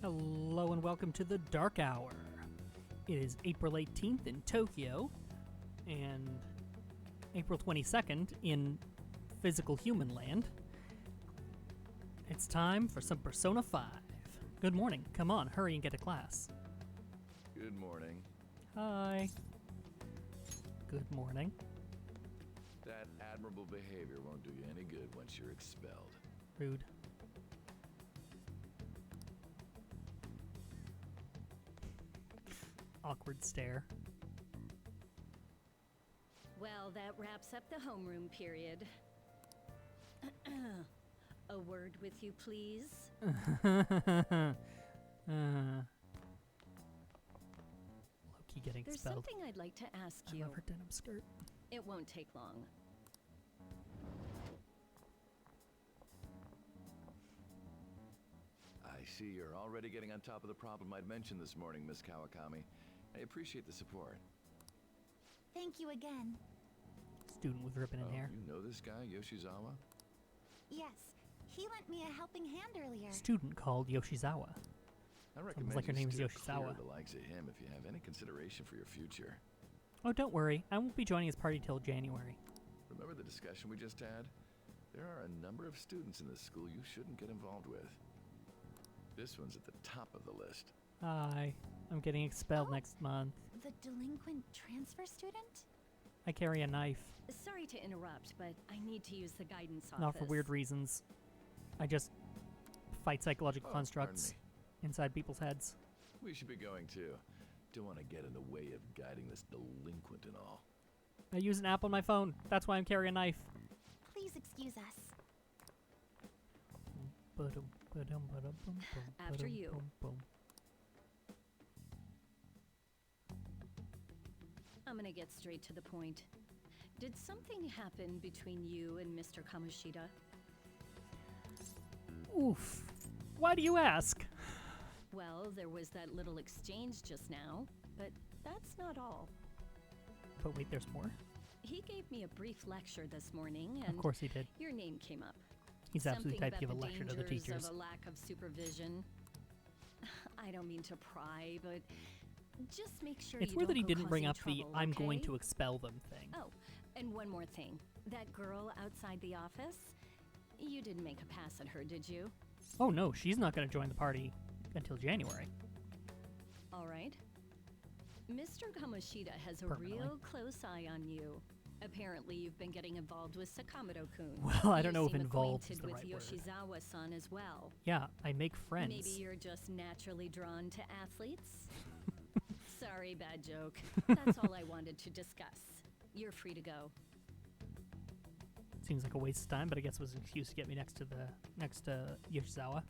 Hello and welcome to the Dark Hour. It is April 18th in Tokyo and April 22nd in physical human land. It's time for some Persona 5. Good morning. Come on, hurry and get to class. Good morning. Hi. Good morning. That admirable behavior won't do you any good once you're expelled. Rude. Awkward stare. Well, that wraps up the homeroom period. A word with you, please? Loki getting There's expelled. something I'd like to ask I you. love her denim skirt. It won't take long. I see you're already getting on top of the problem I'd mentioned this morning, Miss Kawakami. I appreciate the support. Thank you again. Student with ribbon in hair. You know this guy, Yoshizawa? Yes, he lent me a helping hand earlier. Student called Yoshizawa. I recommend like her you name is steer Yoshizawa. clear of the likes of him if you have any consideration for your future. Oh, don't worry. I won't be joining his party till January. Remember the discussion we just had? There are a number of students in this school you shouldn't get involved with. This one's at the top of the list. Hi. I'm getting expelled next month. The delinquent transfer student? I carry a knife. Sorry to interrupt, but I need to use the guidance office. Not for weird reasons. I just fight psychological constructs pardon inside people's heads. We should be going too. Don't want to get in the way of guiding this delinquent and all. I use an app on my phone. That's why I'm carrying a knife. Please excuse us. After you. I'm gonna get straight to the point. Did something happen between you and Mr. Kamoshida? Oof. Why do you ask? Well, there was that little exchange just now, but that's not all. But wait, there's more? He gave me a brief lecture this morning, and Of course he did. your name came up. He's absolutely Something type to give a about lecture to the dangers teachers. of a lack of supervision. I don't mean to pry, but just make sure It's you weird don't that he go didn't bring causing up the trouble, I'm going okay? to expel them thing. Oh, and one more thing. That girl outside the office, you didn't make a pass at her, did you? Oh no, she's not going to join the party until January. All right. Mr. Kamoshida has a Permanently. real close eye on you. Apparently, you've been getting involved with Sakamoto-kun. Well, I don't know if You seem involved is acquainted the with right word. Yoshizawa-san as well. Yeah, I make friends. Maybe you're just naturally drawn to athletes? Sorry, bad joke. That's all I wanted to discuss. You're free to go. Seems like a waste of time, but I guess it was an excuse to get me next to Yoshizawa.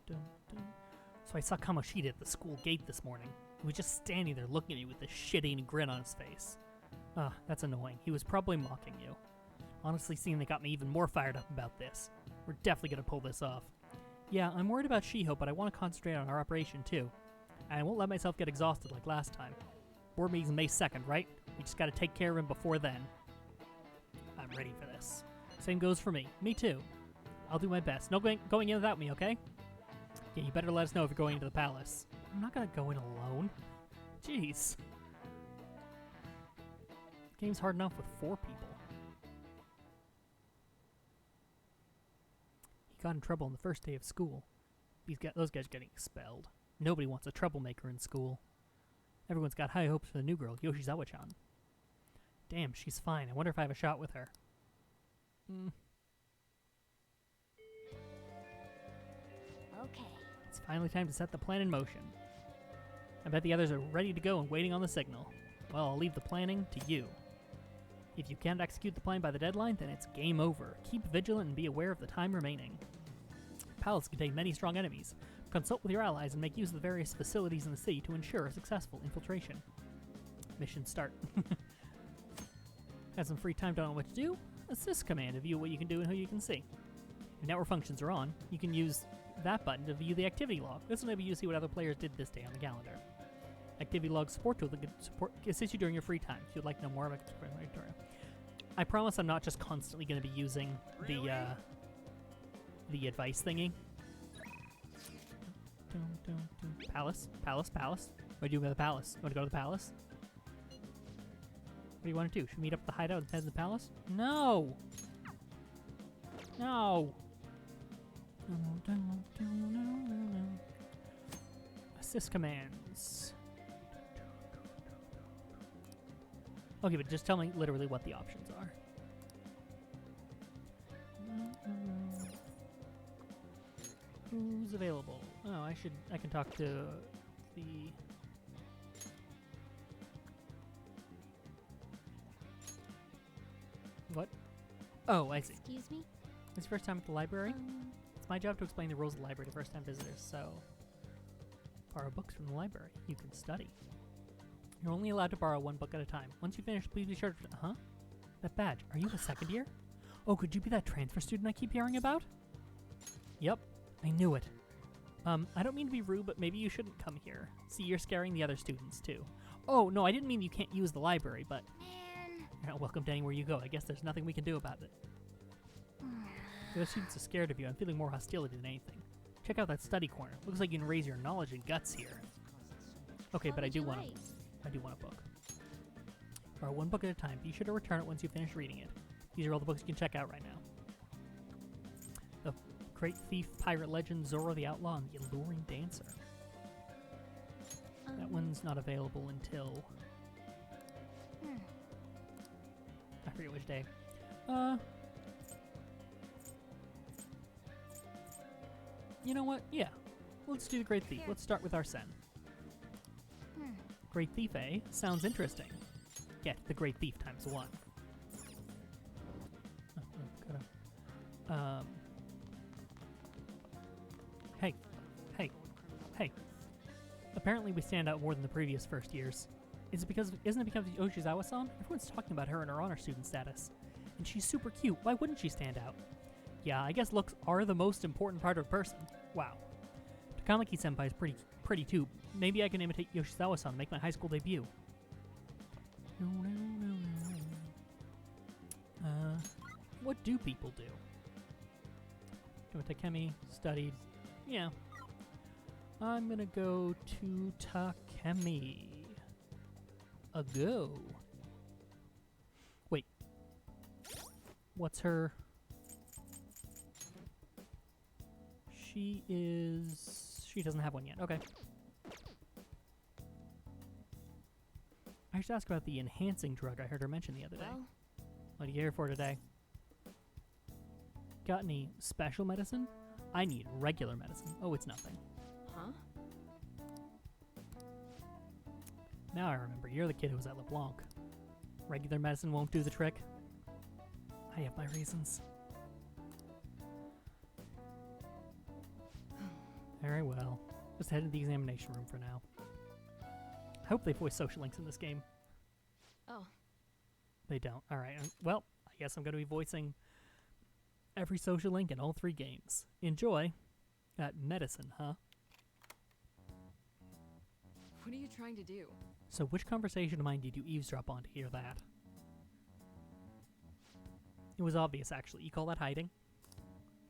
Dun, dun. So I saw Kamoshida at the school gate this morning. He was just standing there looking at me with this shit-eating grin on his face. That's annoying. He was probably mocking you. Honestly, seeing that got me even more fired up about this. We're definitely gonna pull this off. Yeah, I'm worried about Shiho, but I want to concentrate on our operation too. And I won't let myself get exhausted like last time. Board meeting's May 2nd, right? We just gotta take care of him before then. I'm ready for this. Same goes for me. Me too. I'll do my best. No going in without me, okay? Yeah, you better let us know if you're going into the palace. I'm not gonna go in alone. Jeez. The game's hard enough with 4 people. He got in trouble on the first day of school. Those guys are getting expelled. Nobody wants a troublemaker in school. Everyone's got high hopes for the new girl, Yoshizawa-chan. Damn, she's fine. I wonder if I have a shot with her. Okay. It's finally time to set the plan in motion. I bet the others are ready to go and waiting on the signal. Well, I'll leave the planning to you. If you can't execute the plan by the deadline, then it's game over. Keep vigilant and be aware of the time remaining. Palace contain many strong enemies. Consult with your allies and make use of the various facilities in the city to ensure a successful infiltration. Mission start. Have some free time, don't know what to do? Assist command to view what you can do and who you can see. If network functions are on, you can use that button to view the activity log. This will enable you to see what other players did this day on the calendar. Activity log support tool that can assist you during your free time. If you'd like to know more about tutorial. I promise I'm not just constantly going to be using the advice thingy. Palace? Palace? Palace? What do you do with the palace? You want to go to the palace? What do you want to do? Should we meet up at the hideout and head to the palace? No! No! Assist commands. Okay, but just tell me literally what the options are. Who's available? Oh, I can talk to the... What? Oh, I see. Excuse me? It's your first time at the library? It's my job to explain the rules of the library to first-time visitors, so... Borrow books from the library. You can study. You're only allowed to borrow one book at a time. Once you finish, please be sure to... Huh? That badge. Are you a second year? Oh, could you be that transfer student I keep hearing about? Yep. I knew it. I don't mean to be rude, but maybe you shouldn't come here. See, you're scaring the other students, too. Oh, no, I didn't mean you can't use the library, but... Man. You're not welcome to anywhere you go. I guess there's nothing we can do about it. The other students are scared of you. I'm feeling more hostility than anything. Check out that study corner. Looks like you can raise your knowledge and guts here. Okay, What but I would do you want like? I do want a book. Borrow one book at a time. Be sure to return it once you finish reading it. These are all the books you can check out right now. The Great Thief, Pirate Legend, Zorro the Outlaw, and the Alluring Dancer. That one's not available until... I forget which day. You know what? Yeah. Let's do the Great Thief. Here. Let's start with Arsene. Great Thief, eh? Sounds interesting. Get the Great Thief times 1. Hey. Hey. Hey. Apparently we stand out more than the previous first years. Isn't it because of Yoshizawa-san? Everyone's talking about her and her honor student status. And she's super cute. Why wouldn't she stand out? Yeah, I guess looks are the most important part of a person. Wow. Takamaki-senpai is pretty too. Maybe I can imitate Yoshizawa-san and make my high school debut. What do people do? Go to Takemi, studied. Yeah. I'm gonna go to Takemi. A go. Wait. What's her... She doesn't have one yet. Okay. I should ask about the enhancing drug I heard her mention the other day. Well, What are you here for today? Got any special medicine? I need regular medicine. Oh, it's nothing. huh? Now I remember. You're the kid who was at LeBlanc. Regular medicine won't do the trick. I have my reasons. Very well. Just head to the examination room for now. I hope they voice social links in this game. Oh, They don't. Alright. Well, I guess I'm going to be voicing every social link in all 3 games. Enjoy. That medicine, huh? What are you trying to do? So which conversation of mine did you eavesdrop on to hear that? It was obvious, actually. You call that hiding?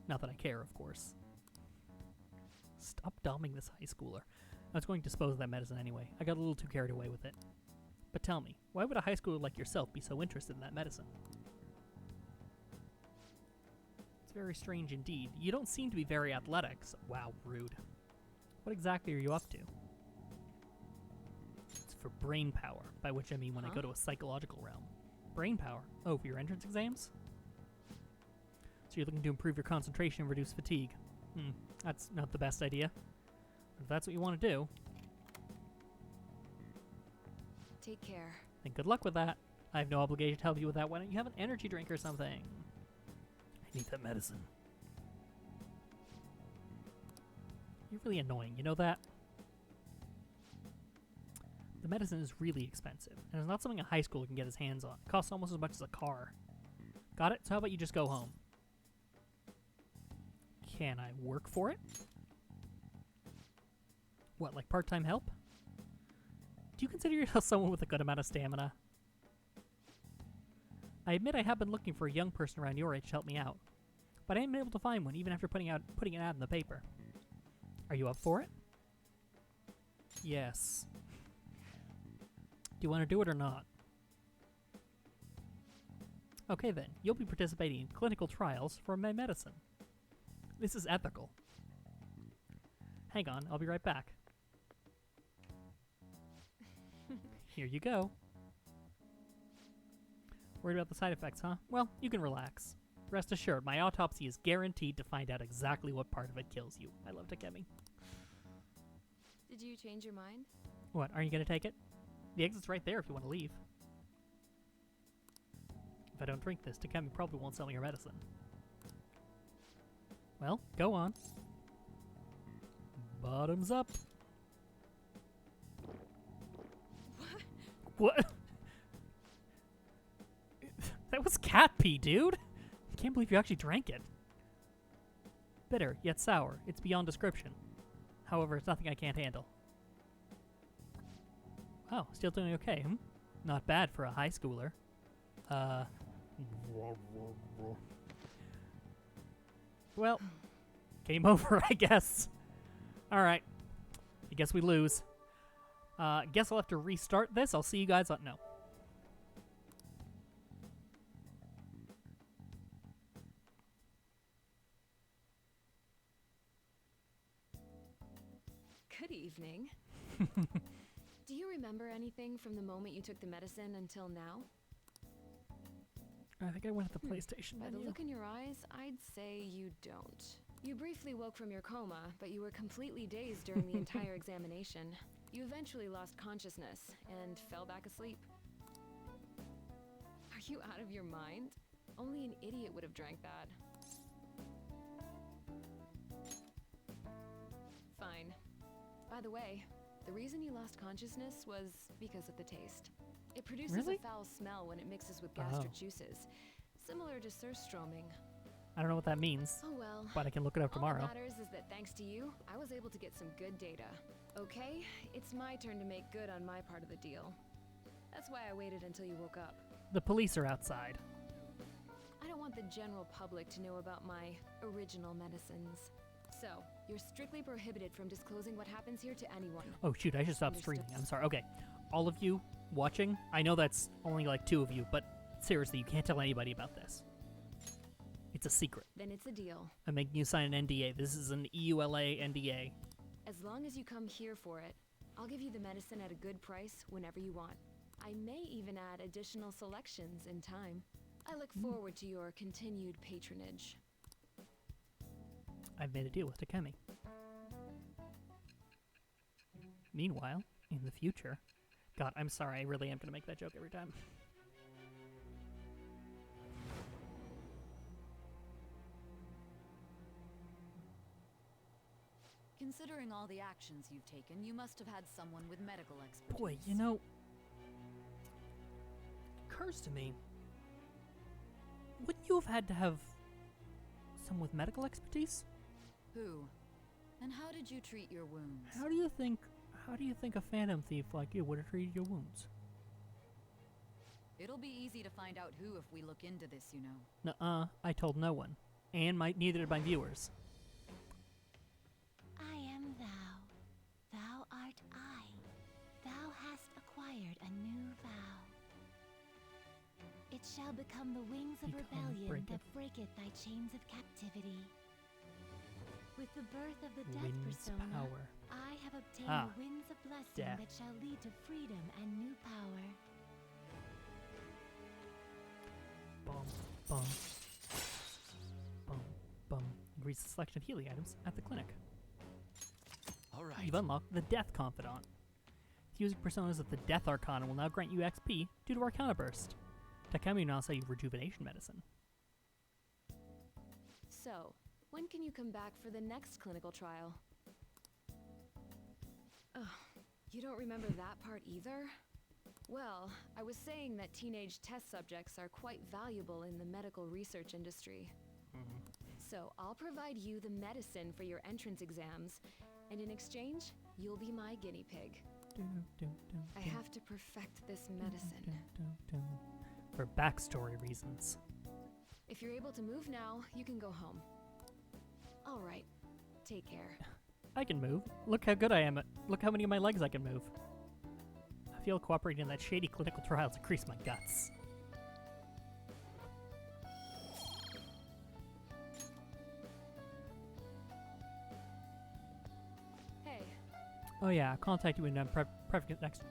Not that I care, of course. Stop doming this high schooler. I was going to dispose of that medicine anyway. I got a little too carried away with it. But tell me, why would a high schooler like yourself be so interested in that medicine? It's very strange indeed. You don't seem to be very athletic. So wow, rude. What exactly are you up to? It's for brain power, by which I mean when I go to a psychological realm. Brain power? Oh, for your entrance exams? So you're looking to improve your concentration and reduce fatigue. That's not the best idea. But if that's what you want to do, Take care. then good luck with that. I have no obligation to help you with that. Why don't you have an energy drink or something? I need that medicine. You're really annoying, you know that? The medicine is really expensive, and it's not something a high schooler can get his hands on. It costs almost as much as a car. Got it? So how about you just go home? Can I work for it? What, like part-time help? Do you consider yourself someone with a good amount of stamina? I admit I have been looking for a young person around your age to help me out, but I haven't been able to find one even after putting an ad in the paper. Are you up for it? Yes. Do you want to do it or not? Okay then, you'll be participating in clinical trials for my medicine. This is ethical. Hang on, I'll be right back. Here you go. Worried about the side effects, huh? Well, you can relax. Rest assured, my autopsy is guaranteed to find out exactly what part of it kills you. I love Takemi. Did you change your mind? What, are you gonna take it? The exit's right there if you want to leave. If I don't drink this, Takemi probably won't sell me your medicine. Well, go on. Bottoms up. What? That was cat pee, dude! I can't believe you actually drank it. Bitter, yet sour. It's beyond description. However, it's nothing I can't handle. Oh, still doing okay, hmm? Not bad for a high schooler. Well, game over, I guess. Alright. I guess we lose. Guess I'll have to restart this. I'll see you guys on... No. Good evening. Do you remember anything from the moment you took the medicine until now? I think I went at the PlayStation By menu. the look in your eyes, I'd say you don't. You briefly woke from your coma, but you were completely dazed during the entire examination. You eventually lost consciousness and fell back asleep. Are you out of your mind? Only an idiot would have drank that. Fine. By the way, the reason you lost consciousness was because of the taste. It produces Really? a foul smell when it mixes with gastric juices, similar to surströmming. I don't know what that means, Oh well. but I can look it up All tomorrow. that matters is that thanks to you, I was able to get some good data. Okay, it's my turn to make good on my part of the deal. That's why I waited until you woke up. The police are outside. I don't want the general public to know about my original medicines. So, you're strictly prohibited from disclosing what happens here to anyone. Oh shoot, I should stop streaming. I'm sorry. Okay, all of you watching, I know that's only like 2 of you, but seriously, you can't tell anybody about this. It's a secret. Then it's a deal. I'm making you sign an NDA. This is an EULA NDA. As long as you come here for it, I'll give you the medicine at a good price whenever you want. I may even add additional selections in time. I look forward to your continued patronage. I've made a deal with Takemi. Meanwhile, in the future... God, I'm sorry, I really am going to make that joke every time. Considering all the actions you've taken, you must have had someone with medical expertise. Boy, you know... It occurs to me... Wouldn't you have had to have... someone with medical expertise? Who? And how did you treat your wounds? How do you think a phantom thief like you would have treated your wounds? It'll be easy to find out who if we look into this, you know. Nuh-uh, I told no one. And neither did my viewers. I am thou. Thou art I. Thou hast acquired a new vow. It shall become the wings of rebellion that breaketh thy chains of captivity. With the birth of the death Wind's persona, power. I have obtained Ah, the winds of blessing death. that shall lead to freedom and new power. Bum, bum. Bum, bum. Increase the selection of healing items at the clinic. All right. You've unlocked the Death Confidant. Using personas of the Death Arcana will now grant you XP due to Arcana Burst. Takemi will now sell you rejuvenation medicine. So, when can you come back for the next clinical trial? Oh, you don't remember that part either? Well, I was saying that teenage test subjects are quite valuable in the medical research industry. So I'll provide you the medicine for your entrance exams, and in exchange, you'll be my guinea pig. I have to perfect this medicine. For backstory reasons. If you're able to move now, you can go home. All right, take care. I can move. Look how good I am. Look how many of my legs I can move. I feel cooperating in that shady clinical trials increase my guts. Hey, Oh yeah, I'll contact you when I'm prepping next.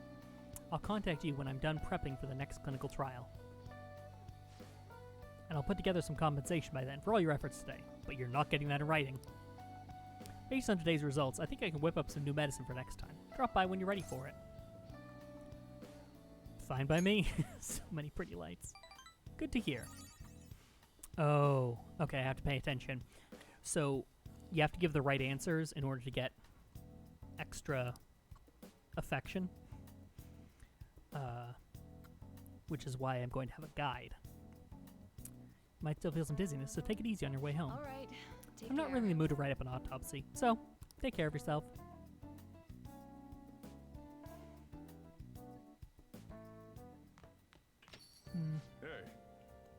I'll contact you when I'm done prepping for the next clinical trial. And I'll put together some compensation by then for all your efforts today, but you're not getting that in writing. Based on today's results, I think I can whip up some new medicine for next time. Drop by when you're ready for it. Fine by me. So many pretty lights. Good to hear. Oh, okay, I have to pay attention. So, you have to give the right answers in order to get extra affection. Which is why I'm going to have a guide. Might still feel some dizziness, so take it easy on your way home. all right. Take I'm not care. really in the mood to write up an autopsy, so take care of yourself. Hey,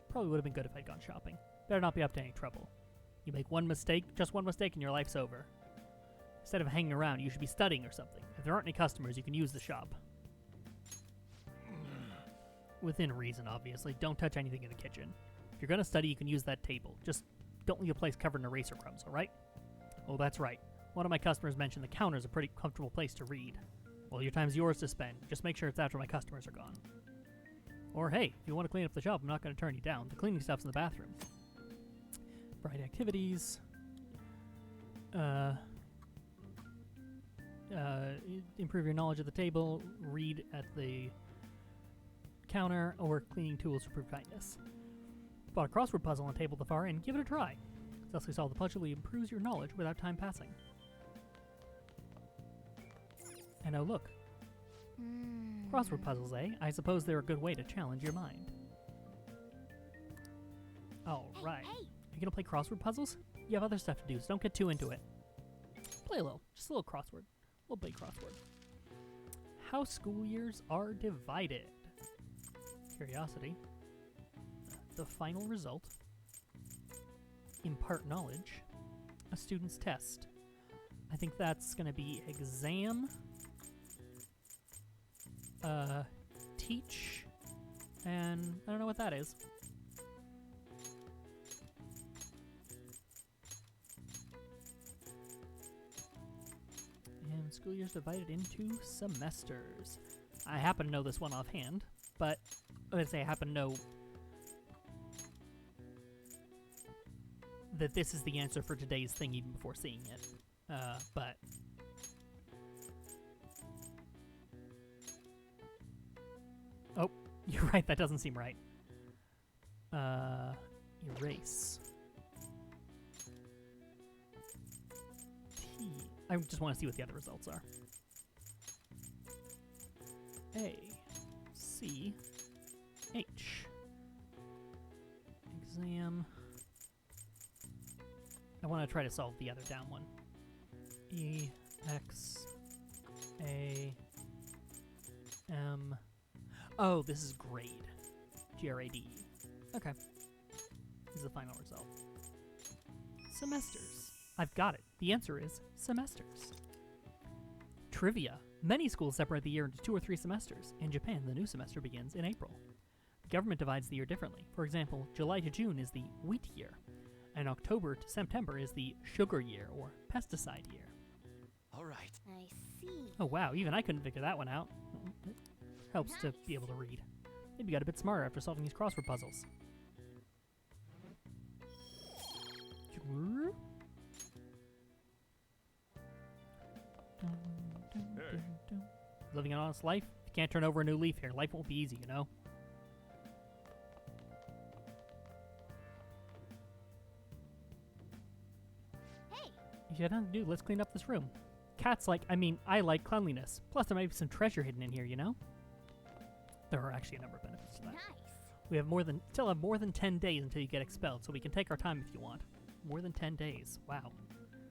Probably would have been good if I'd gone shopping. Better not be up to any trouble. You make one mistake, just one mistake, and your life's over. Instead of hanging around, you should be studying or something. If there aren't any customers, you can use the shop. Within reason, obviously. Don't touch anything in the kitchen. If you're going to study, you can use that table. Just don't leave a place covered in eraser crumbs, alright? Oh, that's right. One of my customers mentioned the counter's a pretty comfortable place to read. Well, your time's yours to spend. Just make sure it's after my customers are gone. Or hey, if you want to clean up the shop, I'm not going to turn you down. The cleaning stuff's in the bathroom. Bright activities. Improve your knowledge of the table. Read at the counter, or cleaning tools to prove kindness. Bought a crossword puzzle on the table at the far end. Give it a try. Successfully solve the puzzle improves your knowledge without time passing. And oh look. Crossword puzzles, eh? I suppose they're a good way to challenge your mind. Alright. Hey, Are you gonna play crossword puzzles? You have other stuff to do, so don't get too into it. Play a little. Just a little crossword. A little big crossword. How school years are divided. Curiosity. The final result. Impart knowledge. A student's test. I think that's gonna be exam. Teach. And I don't know what that is. And school year's divided into semesters. I happen to know this one offhand, but let's say I happen to know that this is the answer for today's thing even before seeing it. But oh, you're right, that doesn't seem right. Erase. T. I just want to see what the other results are. A. C. H. Exam. I want to try to solve the other down one. E. X. A. M. Oh, this is grade. GRADE. Okay. This is the final result. Semesters. I've got it. The answer is semesters. Trivia. Many schools separate the year into 2 or 3 semesters. In Japan, the new semester begins in April. The government divides the year differently. For example, July to June is the wheat year, and October to September is the sugar year or pesticide year. all right. I see. Oh wow, even I couldn't figure that one out. It helps to be able to read. Maybe you got a bit smarter after solving these crossword puzzles. Living an honest life? You can't turn over a new leaf here. Life won't be easy, you know? Hey, If you had nothing to do, let's clean up this room. I like cleanliness. Plus, there might be some treasure hidden in here, you know? There are actually a number of benefits to that. nice. We have still have more than 10 days until you get expelled, so we can take our time if you want. More than 10 days. Wow.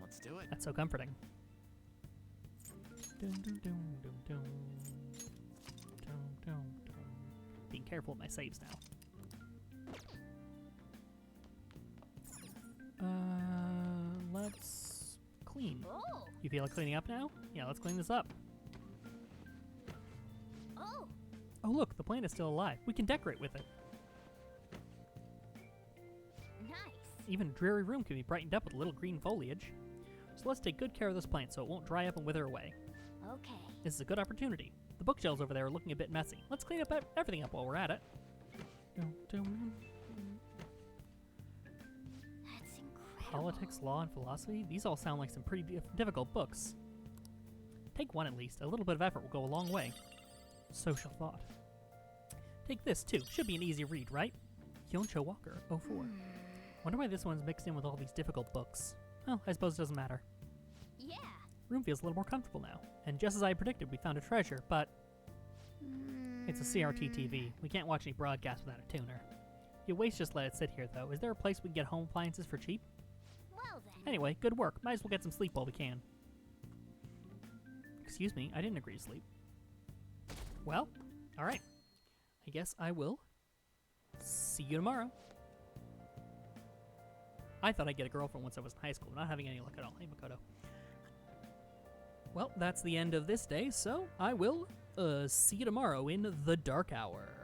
Let's do it. That's so comforting. Dun, dun, dun, dun, dun. Dun, dun, dun. Being careful with my saves now. Let's clean. Oh! You feel like cleaning up now? Yeah, let's clean this up. Oh! Oh look, the plant is still alive. We can decorate with it. Nice! Even a dreary room can be brightened up with a little green foliage. So let's take good care of this plant so it won't dry up and wither away. Okay. This is a good opportunity. The bookshelves over there are looking a bit messy. Let's clean up everything up while we're at it. That's incredible. Politics, law, and philosophy? These all sound like some pretty difficult books. Take one at least. A little bit of effort will go a long way. Social thought. Take this too. Should be an easy read, right? Hyuncho Walker, 04. Wonder why this one's mixed in with all these difficult books. Well, I suppose it doesn't matter. Yeah. Room feels a little more comfortable now. And just as I predicted, we found a treasure, but it's a CRT TV. We can't watch any broadcasts without a tuner. You waste just let it sit here, though. Is there a place we can get home appliances for cheap? Well then. Anyway, good work. Might as well get some sleep while we can. Excuse me, I didn't agree to sleep. Well, alright. I guess I will see you tomorrow. I thought I'd get a girlfriend once I was in high school. Not having any luck at all. Hey, Makoto. Well, that's the end of this day, so I will see you tomorrow in the dark hour.